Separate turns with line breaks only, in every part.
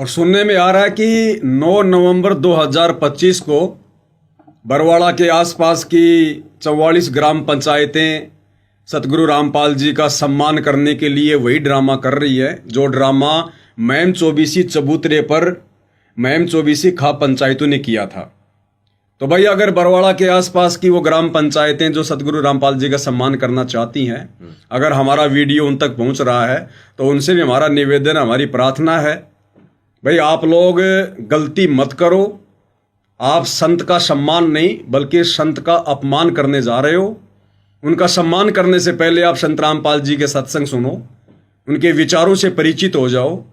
और सुनने में आ रहा है कि 9 नवंबर 2025 को बरवाड़ा के आसपास की 44 ग्राम पंचायतें सतगुरु रामपाल जी का सम्मान करने के लिए वही ड्रामा कर रही है जो ड्रामा मैम चौबीसी चबूतरे पर मैम चौबीसी खाप पंचायतों ने किया था। तो भाई अगर बरवाड़ा के आसपास की वो ग्राम पंचायतें जो सतगुरु रामपाल जी का सम्मान करना चाहती हैं, अगर हमारा वीडियो उन तक पहुंच रहा है तो उनसे भी हमारा निवेदन, हमारी प्रार्थना है, भाई आप लोग गलती मत करो। आप संत का सम्मान नहीं बल्कि संत का अपमान करने जा रहे हो। उनका सम्मान करने से पहले आप संत रामपाल जी के सत्संग सुनो, उनके विचारों से परिचित हो जाओ,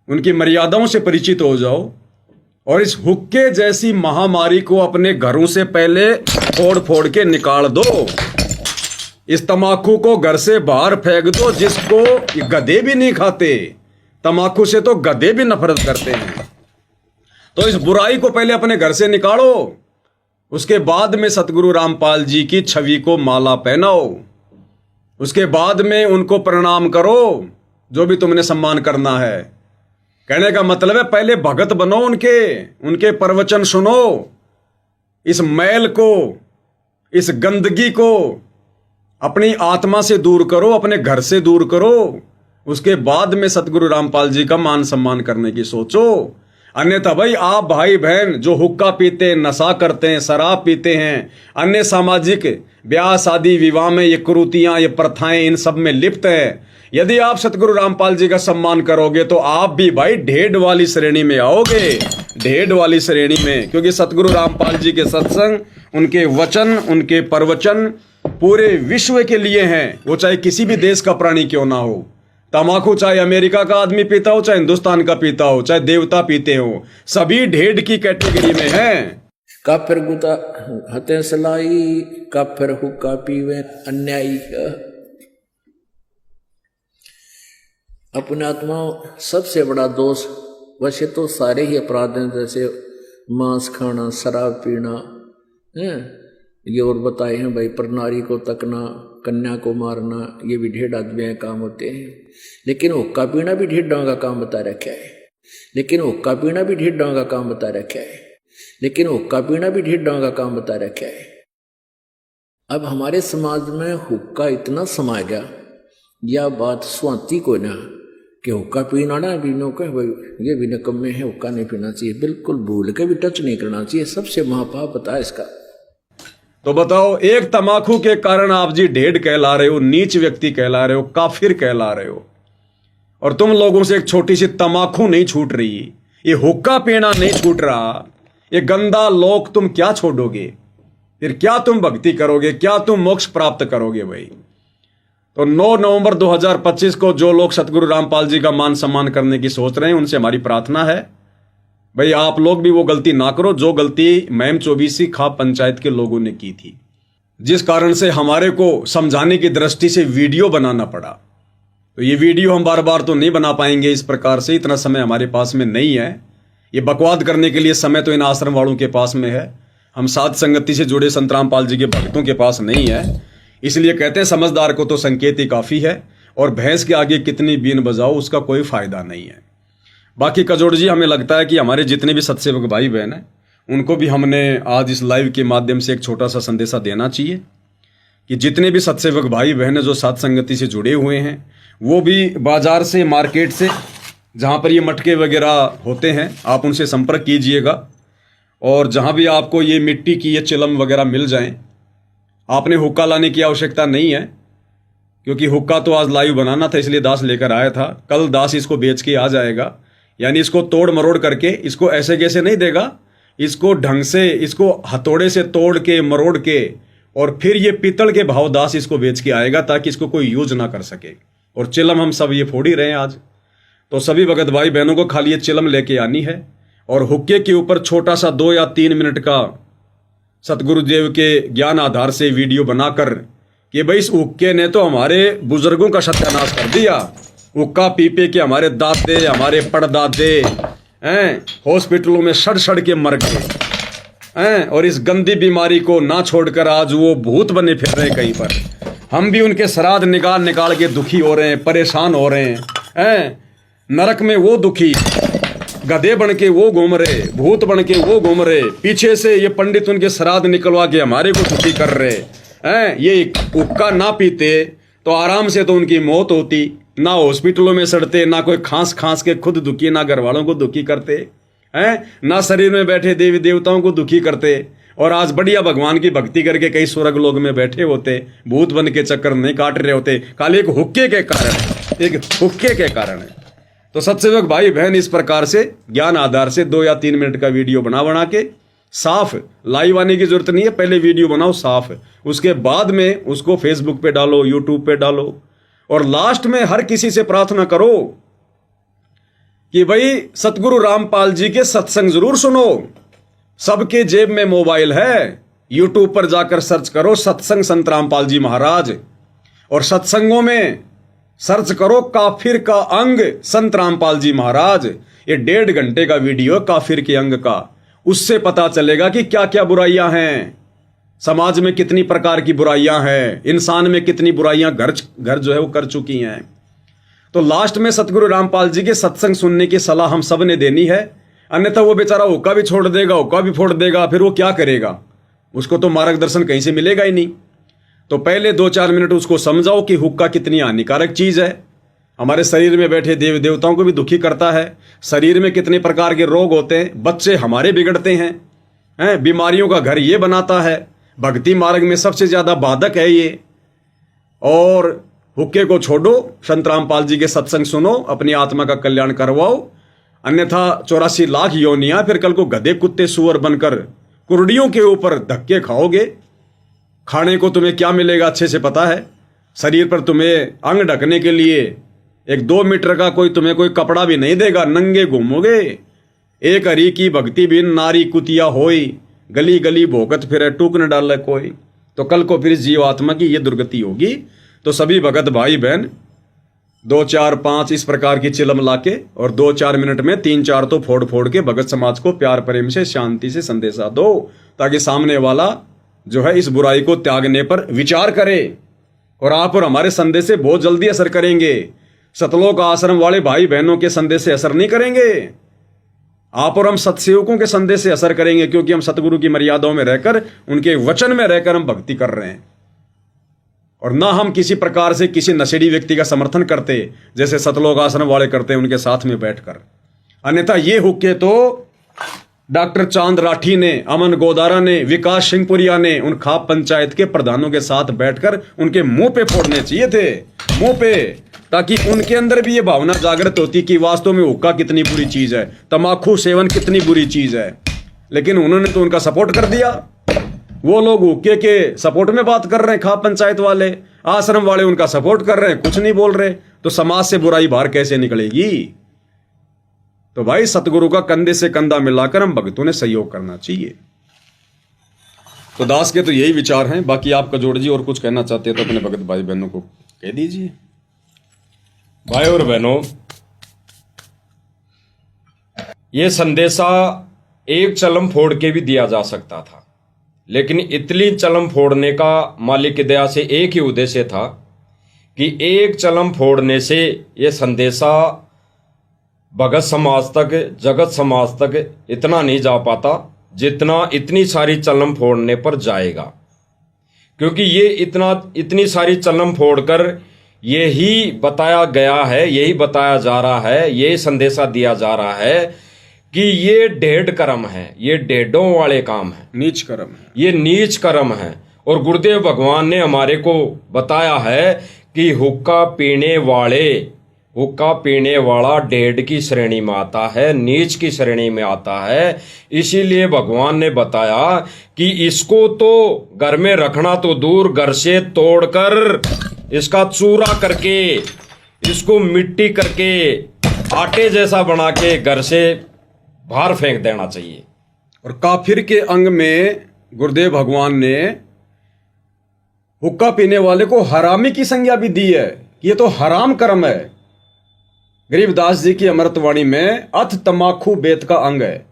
उनकी मर्यादाओं से परिचित हो जाओ और इस हुक्के जैसी महामारी को अपने घरों से पहले फोड़ फोड़ के निकाल दो। इस तमाकू को घर से बाहर फेंक दो जिसको गधे भी नहीं खाते। तमाकू से तो गधे भी नफरत करते हैं। तो इस बुराई को पहले अपने घर से निकालो, उसके बाद में सतगुरु रामपाल जी की छवि को माला पहनाओ, उसके बाद में उनको प्रणाम करो जो भी तुमने सम्मान करना है। कहने का मतलब है पहले भगत बनो, उनके प्रवचन सुनो, इस मैल को, इस गंदगी को अपनी आत्मा से दूर करो, अपने घर से दूर करो, उसके बाद में सतगुरु रामपाल जी का मान सम्मान करने की सोचो। अन्यथा भाई आप भाई बहन जो हुक्का पीते हैं, नशा करते हैं, शराब पीते हैं, अन्य सामाजिक ब्याह शादी विवाह में ये कुरीतियां, ये प्रथाएं, इन सब में लिप्त हैं, यदि आप सतगुरु रामपाल जी का सम्मान करोगे तो आप भी भाई ढेड वाली श्रेणी में आओगे, ढेड वाली श्रेणी में। क्योंकि सतगुरु रामपाल जी के सत्संग, उनके वचन, उनके प्रवचन पूरे विश्व के लिए हैं, वो चाहे किसी भी देश का प्राणी क्यों ना हो। तमाकू चाहे अमेरिका का आदमी पीता हो, चाहे हिंदुस्तान का पीता हो, चाहे देवता पीते हो, सभी ढेड की कैटेगरी में हैं।
काफिर गुता हते सलाई, काफिर हुक्का पीवे अन्यायी। अपने आत्मा सबसे बड़ा दोष, वैसे तो सारे ही अपराध हैं, जैसे मांस खाना, शराब पीना है, ये और बताए हैं भाई, पर नारी को तकना, कन्या को मारना, ये भी ढेड आदमी के काम होते हैं। लेकिन हुक्का पीना भी ढेडों का काम बता रखा है, लेकिन हुक्का पीना भी ढेडों का काम बता रखा है, लेकिन हुक्का पीना भी ढेडों का काम बता रखा है। अब हमारे समाज में हुक्का इतना समा गया, यह बात स्वाति को ना कि हुक्का पीना ना पीनो का भाई ये भी निकम्मे है, हुक्का नहीं पीना चाहिए, बिल्कुल भूल के भी टच नहीं करना चाहिए, सबसे महापाप बता इसका।
तो बताओ, एक तमाकू के कारण आप जी ढेड कहला रहे हो, नीच व्यक्ति कहला रहे हो, काफिर कहला रहे हो, और तुम लोगों से एक छोटी सी तमाकू नहीं छूट रही, ये हुक्का पीना नहीं छूट रहा, ये गंदा लोक तुम क्या छोड़ोगे? फिर क्या तुम भक्ति करोगे? क्या तुम मोक्ष प्राप्त करोगे भाई? तो 9 नवंबर 2025 को जो लोग सतगुरु रामपाल जी का मान सम्मान करने की सोच रहे हैं, उनसे हमारी प्रार्थना है भाई आप लोग भी वो गलती ना करो जो गलती मैम चौबीसी खाप पंचायत के लोगों ने की थी, जिस कारण से हमारे को समझाने की दृष्टि से वीडियो बनाना पड़ा। तो ये वीडियो हम बार बार तो नहीं बना पाएंगे इस प्रकार से, इतना समय हमारे पास में नहीं है। ये बकवाद करने के लिए समय तो इन आश्रम वालों के पास में है, हम साध संगति से जुड़े संत रामपाल जी के भक्तों के पास नहीं है। इसलिए कहते हैं समझदार को तो संकेत ही काफ़ी है, और भैंस के आगे कितनी बीन बजाओ उसका कोई फायदा नहीं है। बाकी कजोड़ जी, हमें लगता है कि हमारे जितने भी सत्सेवक भाई बहन हैं उनको भी हमने आज इस लाइव के माध्यम से एक छोटा सा संदेशा देना चाहिए कि जितने भी सत्सेवक भाई बहन हैं जो साध संगति से जुड़े हुए हैं, वो भी बाजार से, मार्केट से, जहाँ पर ये मटके वगैरह होते हैं, आप उनसे संपर्क कीजिएगा। और जहाँ भी आपको ये मिट्टी की ये चिलम वगैरह मिल जाएं, आपने हुक्का लाने की आवश्यकता नहीं है, क्योंकि हुक्का तो आज लाइव बनाना था इसलिए दास लेकर आया था, कल दास इसको बेच के आ जाएगा। यानी इसको तोड़ मरोड़ करके, इसको ऐसे कैसे नहीं देगा, इसको ढंग से, इसको हथौड़े से तोड़ के मरोड़ के, और फिर ये पीतल के भाव दास इसको बेच के आएगा ताकि इसको कोई यूज ना कर सके। और चिलम हम सब ये फोड़ ही रहे हैं आज। तो सभी भगत भाई बहनों को खाली ये चिलम लेके आनी है, और हुक्के के ऊपर छोटा सा 2 या 3 मिनट का सतगुरुदेव के ज्ञान आधार से वीडियो बनाकर कि भाई इस हुक्के ने तो हमारे बुजुर्गों का सत्यानाश कर दिया, हुक्का पी के हमारे दादे, हमारे पड़दादे हैं हॉस्पिटलों में सड़ सड़ के मर गए हैं, और इस गंदी बीमारी को ना छोड़कर आज वो भूत बने फिर रहे कहीं पर। हम भी उनके श्राद्ध निकाल निकाल के दुखी हो रहे हैं, परेशान हो रहे हैं। नरक में वो दुखी गधे बन के वो घूम रहे, भूत बन के वो घूम रहे, पीछे से ये पंडित उनके श्राद्ध निकलवा के हमारे को दुखी कर रहे हैं। ये हुक्का ना पीते तो आराम से तो उनकी मौत होती, ना हॉस्पिटलों में सड़ते, ना कोई खांस खांस के खुद दुखी, ना घर वालों को दुखी करते हैं, ना शरीर में बैठे देवी देवताओं को दुखी करते, और आज बढ़िया भगवान की भक्ति करके कई स्वर्ग लोग में बैठे होते, भूत बन के चक्कर नहीं काट रहे होते, खाली एक हुक्के के कारण, एक हुक्के के कारण है। तो सत्सेवक भाई बहन, इस प्रकार से ज्ञान आधार से 2 या 3 मिनट का वीडियो बना के साफ, लाइव आने की जरूरत नहीं है, पहले वीडियो बनाओ साफ, उसके बाद में उसको फेसबुक पे डालो, यूट्यूब पे डालो, और लास्ट में हर किसी से प्रार्थना करो कि भाई सतगुरु रामपाल जी के सत्संग जरूर सुनो। सबके जेब में मोबाइल है, यूट्यूब पर जाकर सर्च करो सत्संग संत रामपाल जी महाराज, और सत्संगों में सर्च करो काफिर का अंग संत रामपाल जी महाराज। ये 1.5 घंटे का वीडियो काफिर के अंग का, उससे पता चलेगा कि क्या क्या बुराइयां हैं समाज में, कितनी प्रकार की बुराइयां हैं, इंसान में कितनी बुराइयां घर जो है वो कर चुकी हैं। तो लास्ट में सतगुरु रामपाल जी के सत्संग सुनने की सलाह हम सब ने देनी है, अन्यथा वो बेचारा हुक्का भी छोड़ देगा, हुक्का भी फोड़ देगा, फिर वो क्या करेगा, उसको तो मार्गदर्शन कहीं से मिलेगा ही नहीं। तो पहले 2-4 मिनट उसको समझाओ कि हुक्का कितनी हानिकारक चीज है, हमारे शरीर में बैठे देव देवताओं को भी दुखी करता है, शरीर में कितने प्रकार के रोग होते हैं, बच्चे हमारे बिगड़ते हैं, बीमारियों का घर ये बनाता है, भक्ति मार्ग में सबसे ज्यादा बाधक है ये। और हुक्के को छोड़ो, संत रामपाल जी के सत्संग सुनो, अपनी आत्मा का कल्याण करवाओ, अन्यथा 84 लाख योनियां फिर कल को गधे कुत्ते सुअर बनकर कुर्डियों के ऊपर धक्के खाओगे। खाने को तुम्हें क्या मिलेगा अच्छे से पता है, शरीर पर तुम्हें अंग ढकने के लिए 1-2 मीटर का तुम्हें कोई कपड़ा भी नहीं देगा, नंगे घूमोगे। एक हरि की भक्ति बिन नारी कुतिया होई, गली गली भोगत फिरे टूक न डाले कोई। तो कल को फिर जीव आत्मा की ये दुर्गति होगी। तो सभी भगत भाई बहन 2, 4, 5 इस प्रकार की चिलम लाके और 2-4 मिनट में 3-4 तो फोड़ फोड़ के भगत समाज को प्यार प्रेम से शांति से संदेशा दो, ताकि सामने वाला जो है इस बुराई को त्यागने पर विचार करे, और आप और हमारे संदेश से बहुत जल्दी असर करेंगे। सतलोक आश्रम वाले भाई बहनों के संदेश से असर नहीं करेंगे, आप और हम सत्सेवकों के संदेश से असर करेंगे, क्योंकि हम सतगुरु की मर्यादाओं में रहकर, उनके वचन में रहकर हम भक्ति कर रहे हैं, और ना हम किसी प्रकार से किसी नशेड़ी व्यक्ति का समर्थन करते जैसे सतलोक आश्रम वाले करते हैं उनके साथ में बैठकर। अन्यथा ये हुक्के तो डॉक्टर चांद राठी ने, अमन गोदारा ने, विकास सिंहपुरिया ने उन खाप पंचायत के प्रधानों के साथ बैठकर उनके मुंह पे फोड़ने चाहिए थे, मुंह पे, ताकि उनके अंदर भी ये भावना जागृत होती कि वास्तव में हुक्का कितनी बुरी चीज है, तंबाकू सेवन कितनी बुरी चीज है। लेकिन उन्होंने तो उनका सपोर्ट कर दिया। वो लोग हुक्के के सपोर्ट में बात कर रहे हैं, खाप पंचायत वाले, आश्रम वाले उनका सपोर्ट कर रहे हैं, कुछ नहीं बोल रहे। तो समाज से बुराई बाहर कैसे निकलेगी? तो भाई सतगुरु का कंधे से कंधा मिलाकर हम भक्तों ने सहयोग करना चाहिए। तो दास के तो यही विचार हैं। बाकी आप कजोड़ जी और कुछ कहना चाहते हैं तो अपने भगत भाई बहनों को कह दीजिए।
भाई और बहनों, ये संदेशा एक चलम फोड़ के भी दिया जा सकता था, लेकिन इतनी चलम फोड़ने का मालिक की दया से एक ही उद्देश्य था कि एक चलम फोड़ने से ये संदेशा भगत समाज तक, जगत समाज तक इतना नहीं जा पाता जितना इतनी सारी चलम फोड़ने पर जाएगा। क्योंकि ये इतनी सारी चलम फोड़कर यही बताया गया है, यही बताया जा रहा है, यही संदेशा दिया जा रहा है कि ये ढेड कर्म है, ये ढेडों वाले काम है,
नीच कर्म है,
ये नीच कर्म है। और गुरुदेव भगवान ने हमारे को बताया है कि हुक्का पीने वाला ढेड की श्रेणी में आता है, नीच की श्रेणी में आता है। इसीलिए भगवान ने बताया कि इसको तो घर में रखना तो दूर, घर से तोड़कर इसका चूरा करके, इसको मिट्टी करके, आटे जैसा बना के घर से बाहर फेंक देना चाहिए।
और काफिर के अंग में गुरुदेव भगवान ने हुक्का पीने वाले को हरामी की संज्ञा भी दी है, ये तो हराम कर्म है। गरीबदास जी की अमृतवाणी में अथ तमाखू बेत का अंग है,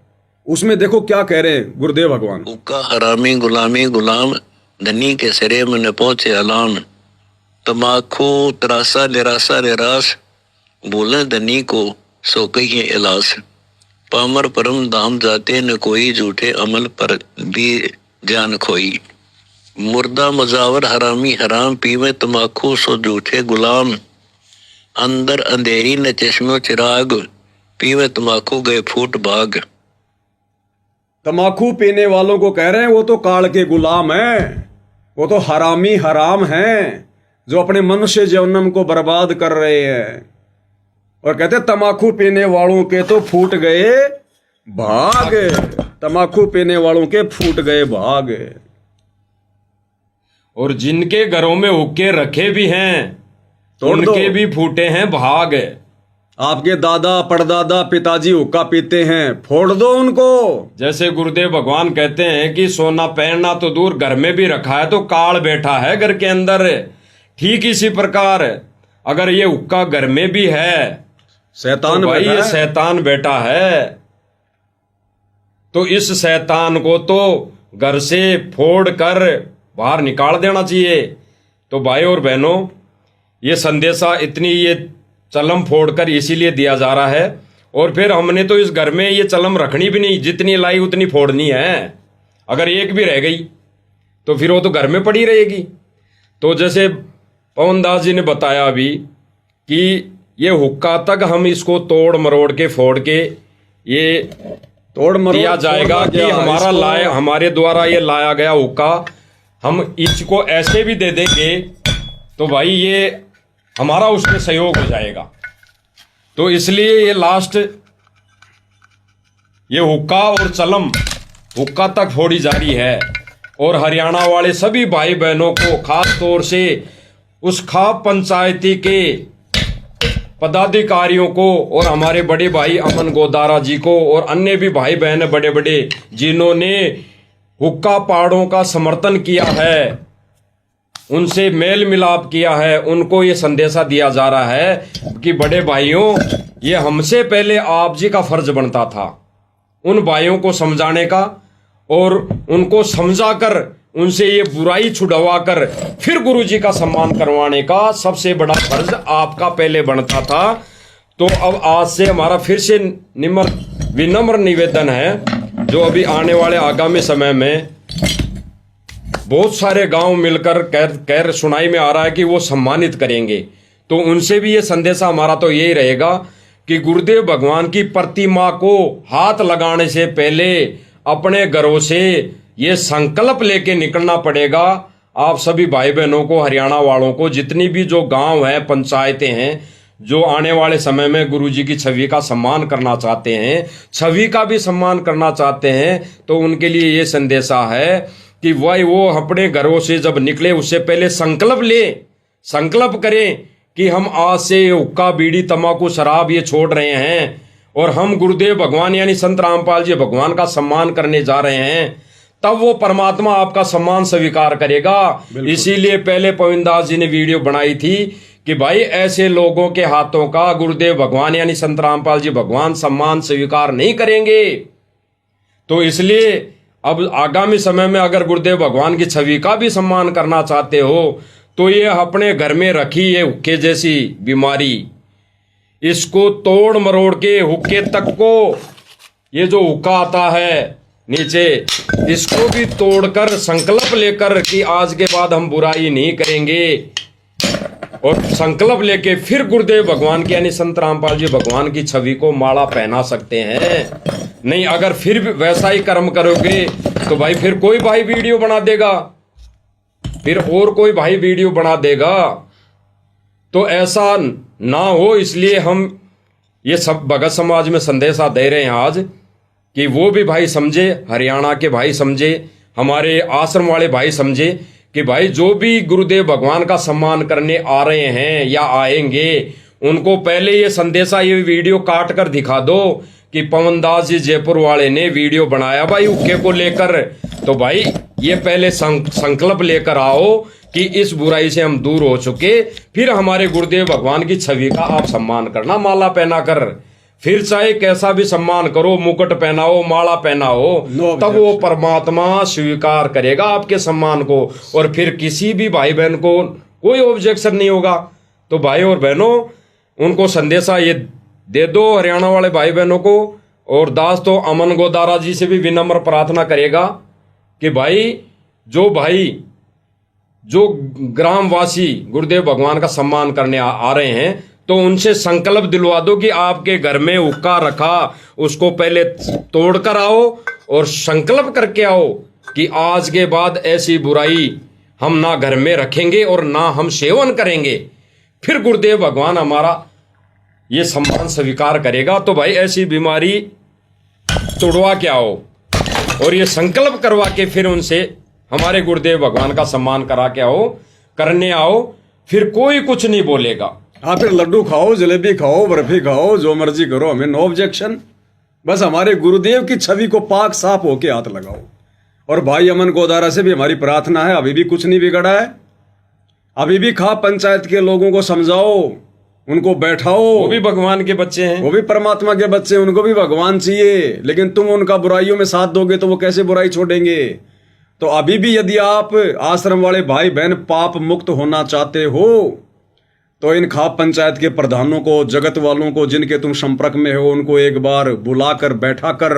उसमें देखो क्या कह रहे हैं गुरुदेव भगवान।
हुक्का हरामी गुलामी गुलाम, धनी के सिरे में न पहुंचे अलाम। तमाखू त्रासा निरासा निराश, बोले धनी को सो कहिए इलास। पामर परम धाम जाते न कोई, झूठे अमल पर भी जान खोई। मुर्दा मजावर हरामी हराम, पीवे तमाकू सो झूठे गुलाम। अंदर अंधेरी न चश्मो चिराग, पीवे तमाकू गए फूट भाग।
तमाकू पीने वालों को कह रहे हैं वो तो काल के गुलाम हैं, वो तो हरामी हराम हैं जो अपने मनुष्य जीवनम को बर्बाद कर रहे हैं। और कहते तमाकू पीने वालों के तो फूट गए भाग, तमाकू पीने वालों के फूट गए भाग।
और जिनके घरों में हुक्के रखे भी हैं उनके भी फूटे हैं भाग।
आपके दादा परदादा पिताजी हुक्का पीते हैं, फोड़ दो उनको।
जैसे गुरुदेव भगवान कहते हैं कि सोना पहनना तो दूर, घर में भी रखा है तो काल बैठा है घर के अंदर। ठीक इसी प्रकार अगर ये हुक्का घर में भी है,
शैतान
तो भाई
बैठा
ये
है।
शैतान बैठा है, तो इस शैतान को तो घर से फोड़ कर बाहर निकाल देना चाहिए। तो भाई और बहनों, ये संदेशा इतनी ये चलम फोड़कर इसीलिए दिया जा रहा है। और फिर हमने तो इस घर में ये चलम रखनी भी नहीं, जितनी लाई उतनी फोड़नी है। अगर एक भी रह गई तो फिर वो तो घर में पड़ी रहेगी। तो जैसे पवन दास जी ने बताया अभी कि ये हुक्का तक हम इसको तोड़ मरोड़ के फोड़ के ये
तोड़ मरोड़
दिया जाएगा
फोड़ना
कि
क्या,
हमारा
इसको-
लाए हमारे द्वारा ये लाया गया हुक्का हम इसको ऐसे भी दे देंगे तो भाई ये हमारा उसमें सहयोग हो जाएगा। तो इसलिए ये लास्ट ये हुक्का और चलम हुक्का तक फोड़ी जा रही है। और हरियाणा वाले सभी भाई बहनों को, खास तौर से उस खाप पंचायती के पदाधिकारियों को और हमारे बड़े भाई अमन गोदारा जी को और अन्य भी भाई बहन बड़े बड़े जिन्होंने हुक्का पाड़ों का समर्थन किया है, उनसे मेल मिलाप किया है, उनको ये संदेशा दिया जा रहा है कि बड़े भाइयों, ये हमसे पहले आप जी का फर्ज बनता था उन भाइयों को समझाने का और उनको समझाकर उनसे ये बुराई छुड़वा कर फिर गुरु जी का सम्मान करवाने का सबसे बड़ा फर्ज आपका पहले बनता था। तो अब आज से हमारा फिर से विनम्र निवेदन है, जो अभी आने वाले आगामी समय में बहुत सारे गांव मिलकर कह सुनाई में आ रहा है कि वो सम्मानित करेंगे, तो उनसे भी ये संदेशा हमारा तो यही रहेगा कि गुरुदेव भगवान की प्रतिमा को हाथ लगाने से पहले अपने घरों से ये संकल्प लेके निकलना पड़ेगा। आप सभी भाई बहनों को, हरियाणा वालों को, जितनी भी जो गांव हैं, पंचायतें हैं, जो आने वाले समय में गुरु जी की छवि का सम्मान करना चाहते हैं, छवि का भी सम्मान करना चाहते हैं, तो उनके लिए ये संदेशा है कि भाई वो अपने घरों से जब निकले उससे पहले संकल्प लें, संकल्प करें कि हम आज से हुक्का बीड़ी तंबाकू शराब ये छोड़ रहे हैं और हम गुरुदेव भगवान यानी संत रामपाल जी भगवान का सम्मान करने जा रहे हैं। तब वो परमात्मा आपका सम्मान स्वीकार करेगा। इसीलिए पहले पविंदास जी ने वीडियो बनाई थी कि भाई ऐसे लोगों के हाथों का गुरुदेव भगवान यानी संत रामपाल जी भगवान सम्मान स्वीकार नहीं करेंगे। तो इसलिए अब आगामी समय में अगर गुरुदेव भगवान की छवि का भी सम्मान करना चाहते हो तो ये अपने घर में रखी ये हुक्के जैसी बीमारी, इसको तोड़ मरोड़ के हुक्के तक को, ये जो हुक्का आता है नीचे, इसको भी तोड़कर संकल्प लेकर कि आज के बाद हम बुराई नहीं करेंगे और संकल्प लेके फिर गुरुदेव भगवान की यानी संत रामपाल जी भगवान की छवि को माला पहना सकते हैं। नहीं अगर फिर भी वैसा ही कर्म करोगे तो भाई फिर कोई भाई वीडियो बना देगा, फिर और कोई भाई वीडियो बना देगा। तो ऐसा ना हो, इसलिए हम ये सब भगत समाज में संदेशा दे रहे हैं आज कि वो भी भाई समझे, हरियाणा के भाई समझे, हमारे आश्रम वाले भाई समझे कि भाई जो भी गुरुदेव भगवान का सम्मान करने आ रहे हैं या आएंगे, उनको पहले ये संदेशा, ये वीडियो काट कर दिखा दो कि पवन दास जी जयपुर वाले ने वीडियो बनाया भाई हुक्के को लेकर। तो भाई ये पहले संकल्प लेकर आओ कि इस बुराई से हम दूर हो चुके, फिर हमारे गुरुदेव भगवान की छवि का आप सम्मान करना माला पहना कर। फिर चाहे कैसा भी सम्मान करो, मुकुट पहनाओ, माला पहनाओ, तब वो परमात्मा स्वीकार करेगा आपके सम्मान को और फिर किसी भी भाई बहन को कोई ऑब्जेक्शन नहीं होगा। तो भाई और बहनों, उनको संदेशा ये दे दो हरियाणा वाले भाई बहनों को और दास तो अमन गोदारा जी से भी विनम्र प्रार्थना करेगा कि भाई जो ग्रामवासी गुरुदेव भगवान का सम्मान करने आ रहे हैं, तो उनसे संकल्प दिलवा दो कि आपके घर में हुक्का रखा उसको पहले तोड़कर आओ और संकल्प करके आओ कि आज के बाद ऐसी बुराई हम ना घर में रखेंगे और ना हम सेवन करेंगे। फिर गुरुदेव भगवान हमारा ये सम्मान स्वीकार करेगा। तो भाई ऐसी बीमारी तोड़वा के आओ और ये संकल्प करवा के फिर उनसे हमारे गुरुदेव भगवान का सम्मान करा के करने आओ, फिर कोई कुछ नहीं बोलेगा।
हाँ, फिर लड्डू खाओ, जलेबी खाओ, बर्फी खाओ, जो मर्जी करो, हमें नो ऑब्जेक्शन। बस हमारे गुरुदेव की छवि को पाक साफ होके हाथ लगाओ। और भाई अमन गोदारा से भी हमारी प्रार्थना है, अभी भी कुछ नहीं बिगड़ा है, अभी भी खाप पंचायत के लोगों को समझाओ, उनको बैठाओ।
वो भी भगवान के बच्चे हैं,
वो भी परमात्मा के बच्चे, उनको भी भगवान चाहिए। लेकिन तुम उनका बुराइयों में साथ दोगे तो वो कैसे बुराई छोड़ेंगे। तो अभी भी यदि आप आश्रम वाले भाई बहन पाप मुक्त होना चाहते हो तो इन खाप पंचायत के प्रधानों को, जगत वालों को, जिनके तुम संपर्क में हो, उनको एक बार बुलाकर बैठा कर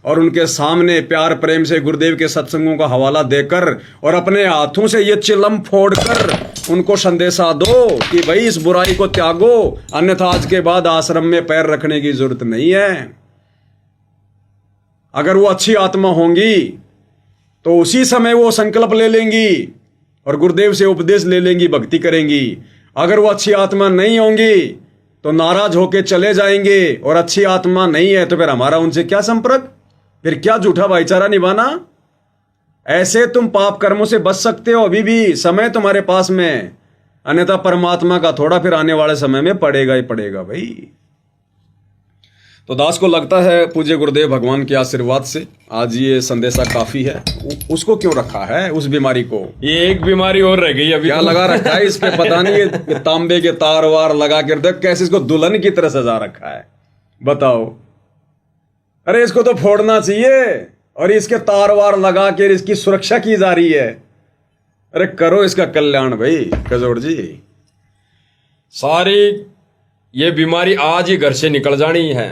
और उनके सामने प्यार प्रेम से गुरुदेव के सत्संगों का हवाला देकर और अपने हाथों से ये चिलम फोड़कर उनको संदेशा दो कि भाई इस बुराई को त्यागो, अन्यथा आज के बाद आश्रम में पैर रखने की जरूरत नहीं है। अगर वो अच्छी आत्मा होंगी तो उसी समय वो संकल्प ले लेंगी और गुरुदेव से उपदेश ले लेंगी, भक्ति करेंगी। अगर वो अच्छी आत्मा नहीं होंगी तो नाराज होके चले जाएंगे, और अच्छी आत्मा नहीं है तो फिर हमारा उनसे क्या संपर्क, फिर क्या झूठा भाईचारा निभाना। ऐसे तुम पाप कर्मों से बच सकते हो, अभी भी समय तुम्हारे पास में, अन्यथा परमात्मा का थोड़ा फिर आने वाले समय में पड़ेगा ही पड़ेगा भाई। तो दास को लगता है पूज्य गुरुदेव भगवान के आशीर्वाद से आज ये संदेशा काफी है। उसको क्यों रखा है उस बीमारी को?
ये एक बीमारी और रह गई अभी।
क्या लगा रखा है इस पे पता नहीं, ये तांबे के तार वार लगा कर देख कैसे इसको दुल्हन की तरह सजा रखा है, बताओ। अरे इसको तो फोड़ना चाहिए और इसके तार वार लगा कर इसकी सुरक्षा की जा रही है। अरे करो इसका कल्याण भाई कजोड़ जी।
सारी ये बीमारी आज ही घर से निकल जानी है,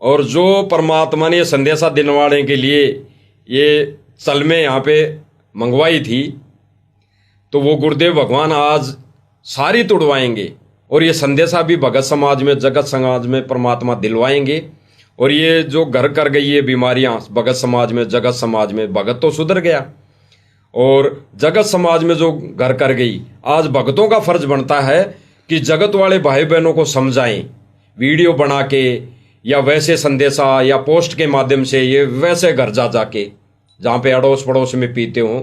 और जो परमात्मा ने ये संदेशा दिलवाने के लिए ये चलमें यहाँ पे मंगवाई थी, तो वो गुरुदेव भगवान आज सारी तोड़वाएंगे और ये संदेशा भी भगत समाज में, जगत समाज में परमात्मा दिलवाएंगे। और ये जो घर कर गई ये बीमारियां भगत समाज में, जगत समाज में, भगत तो सुधर गया और जगत समाज में जो घर कर गई, आज भगतों का फर्ज बनता है कि जगत वाले भाई बहनों को समझाएं, वीडियो बना के या वैसे संदेशा या पोस्ट के माध्यम से, ये वैसे घर जा जाके जहाँ पे अड़ोस पड़ोस में पीते हो,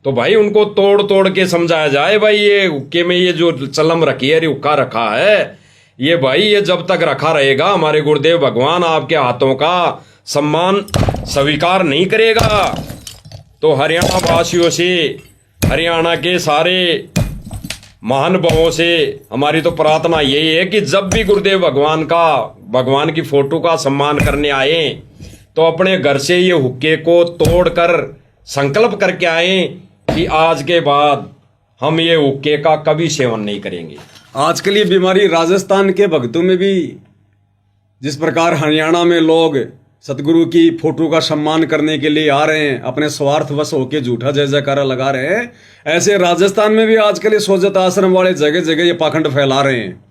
तो भाई उनको तोड़ तोड़ के समझाया जाए। भाई ये हुक्के में ये जो चलम रखी है, हुक्का रखा है, ये भाई ये जब तक रखा रहेगा हमारे गुरुदेव भगवान आपके हाथों का सम्मान स्वीकार नहीं करेगा। तो हरियाणा वासियों से, हरियाणा के सारे महानुभावों से हमारी तो प्रार्थना यही है कि जब भी गुरुदेव भगवान की फोटो का सम्मान करने आए तो अपने घर से ये हुक्के को तोड़कर संकल्प करके आए कि आज के बाद हम ये हुक्के का कभी सेवन नहीं करेंगे।
आजकल ये बीमारी राजस्थान के भक्तों में भी, जिस प्रकार हरियाणा में लोग सतगुरु की फोटो का सम्मान करने के लिए आ रहे हैं, अपने स्वार्थवश होकर झूठा जय जयकारा लगा रहे हैं, ऐसे राजस्थान में भी आजकल ये सोजत आश्रम वाले जगह जगह ये पाखंड फैला रहे हैं।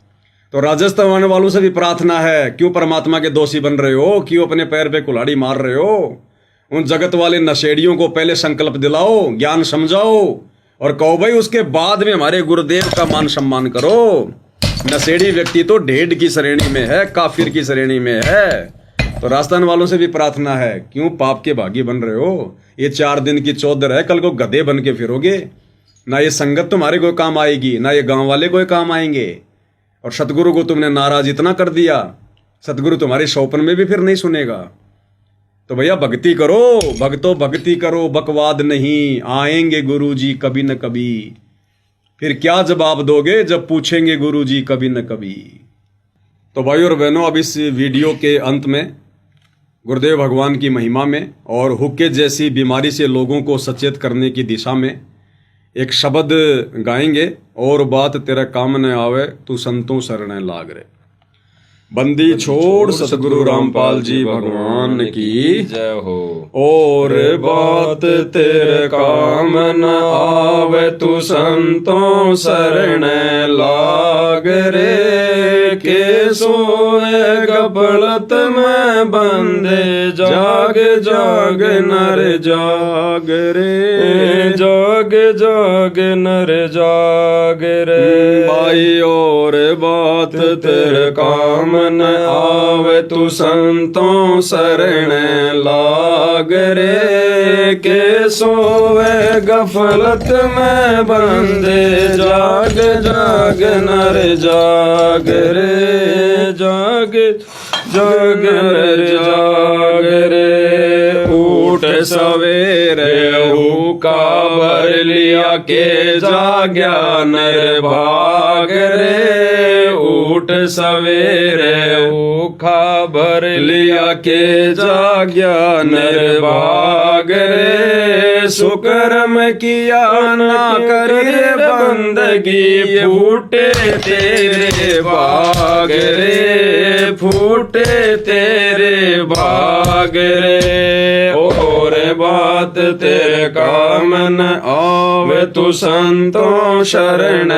तो राजस्थान वालों से भी प्रार्थना है, क्यों परमात्मा के दोषी बन रहे हो, क्यों अपने पैर पे कुल्हाड़ी मार रहे हो? उन जगत वाले नशेड़ियों को पहले संकल्प दिलाओ, ज्ञान समझाओ और कहो भाई उसके बाद में हमारे गुरुदेव का मान सम्मान करो। नशेड़ी व्यक्ति तो ढेड की श्रेणी में है, काफिर की श्रेणी में है। तो राजस्थान वालों से भी प्रार्थना है, क्यों पाप के भागी बन रहे हो? ये 4 दिन की चौधर है, कल को गधे बन के फिरोगे। ना ये संगत तुम्हारे कोई काम आएगी, ना ये गांव वाले कोई काम आएंगे। और सतगुरु को तुमने नाराज इतना कर दिया, सतगुरु तुम्हारे शौपन में भी फिर नहीं सुनेगा। तो भैया भक्ति करो, भक्तो भक्ति करो, बकवाद नहीं। आएंगे गुरु जी कभी न कभी, फिर क्या जवाब दोगे जब पूछेंगे गुरु जी कभी न कभी। तो भाई और बहनों, अब इस वीडियो के अंत में गुरुदेव भगवान की महिमा में और हुक्के जैसी बीमारी से लोगों को सचेत करने की दिशा में एक शब्द गाएंगे। और बात तेरा काम न आवे, तू संतों शरण लाग रे। बंदी छोड़ सतगुरु रामपाल जी भगवान की
जय हो।
और बात तेरे काम न आवे तू संतों शरण लाग रे के सोए गफलत में बंदे जाग जाग नर जाग रे
जाग जाग नर जाग रे
भाई और बात तेरे काम न आवे तू संतों शरण लाग रे के सोवे गफलत में बंदे जाग जाग नर जाग रे जाग जाग नर जाग रे उठ सवेरे हुक्का भर लिया के जाग्या नर भाग रे उठ सवेरे
भूखा भर
लिया के जाग्या नर भाग रे सुकर्म किया ना करे बंदगी फूटे तेरे भाग रे फूटे तेरे भाग रे और बात तेरे काम न आवे तू संतों शरण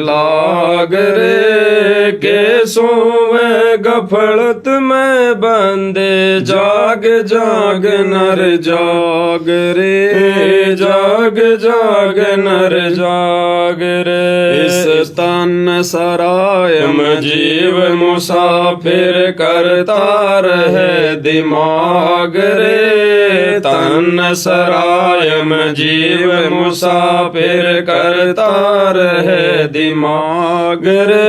लाग रे के सोवे गफलत में बंदे जाग जाग नर जाग रे जाग जाग नर जाग रे इस तन सराय में जीव मुसाफिर करता रहे दिमाग रे तन सराय में जीव मुसाफिर करता रहे दिमाग रे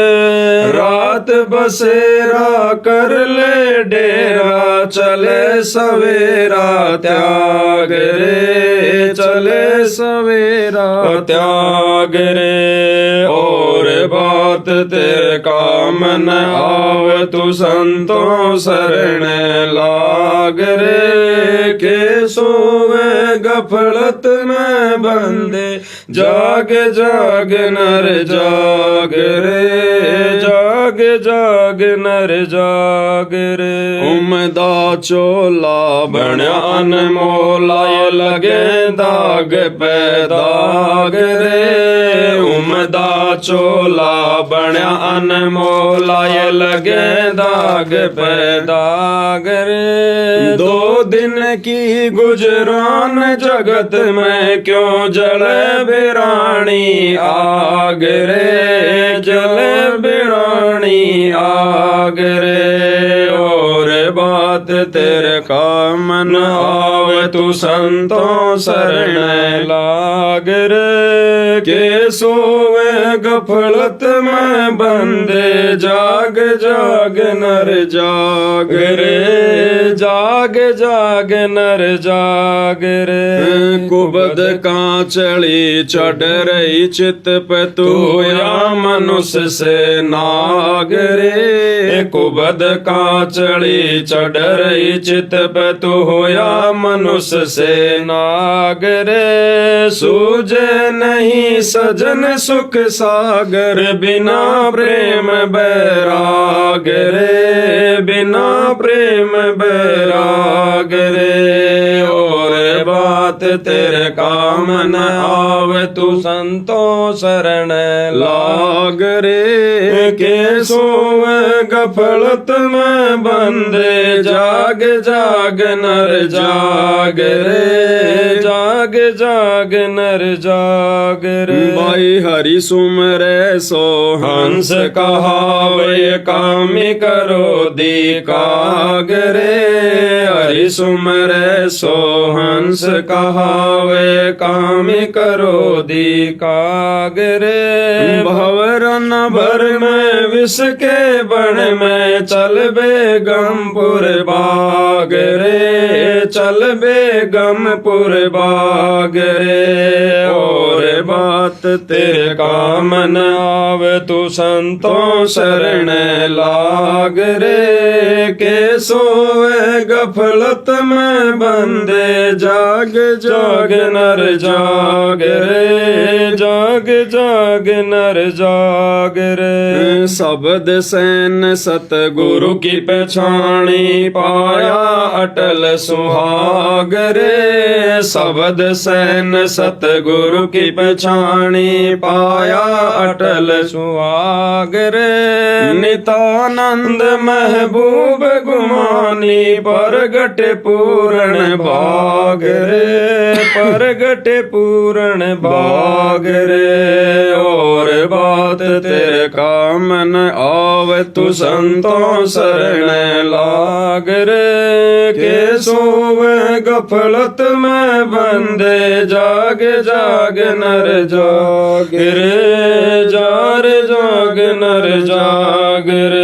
रात बसेरा कर ले डेरा चले सवेरा त्याग रे चले सवेरा त्याग रे और बात तेरे काम न आवे तू संतों शरण लाग रे के सोवे गफलत में बंदे जाग जाग नर जाग रे जाग जाग नर जाग रे उमदा चोला बण्या अनमोला ये लगे दाग पे दाग रे उमदा चोला बण्या अनमोला ये लगे दाग पे दाग रे दो दिन की गुजरान जगत में क्यों जले बिरानी आग रे जले बिरानी आग रे और बात तेरे काम न आवे तू संतों शरण लाग रे के सोवे गफलत में बंदे जाग जाग नर जाग रे जाग जाग नर जाग रे कुबद कांचली चढ़ रही चित पे तू या मनुष्य से नाग रे कुबद कांचली चढ़ रही चित पे तू या मनुष्य से नाग रे सूझे नहीं सजन सुख सागर बिना प्रेम बैराग रे बिना प्रेम बैराग रे और बात तेरे काम न आवे तू संतों शरण लाग रे के सोवे गफलत में बंदे जाग जाग नर जाग रे जाग जाग नर जाग रे भाई हरि सुमरे सो हंस कहावे कामी करो दी काग रे हरि सुमरे सो हंस कहावे कामी करो दी काग रे भवरन भर में विष के बण में चल बेगमपुर बाग रे चल बेगमपुर बाग रे और बात बात
तेरे का मन आवे तू संतों शरण लाग रे। के सोए गफलत में बंदे जाग जाग नर जाग रे। जाग जाग नर जाग रे।
शब्द सैन सतगुरु
की पहचानी पाया अटल सुहाग रे। शब्द सैन सतगुरु की पहचानी पाया अटल सुहाग रे।
नितानंद
महबूब गुमानी परगट पूर्ण भाग रे। परगट पूर्ण भाग रे। और बात तेरे का मन आवे तू संतों शरण लाग रे। के सोवे गफलत में बंदे जाग जाग नर जाग रे। जार जाग नर जाग रे।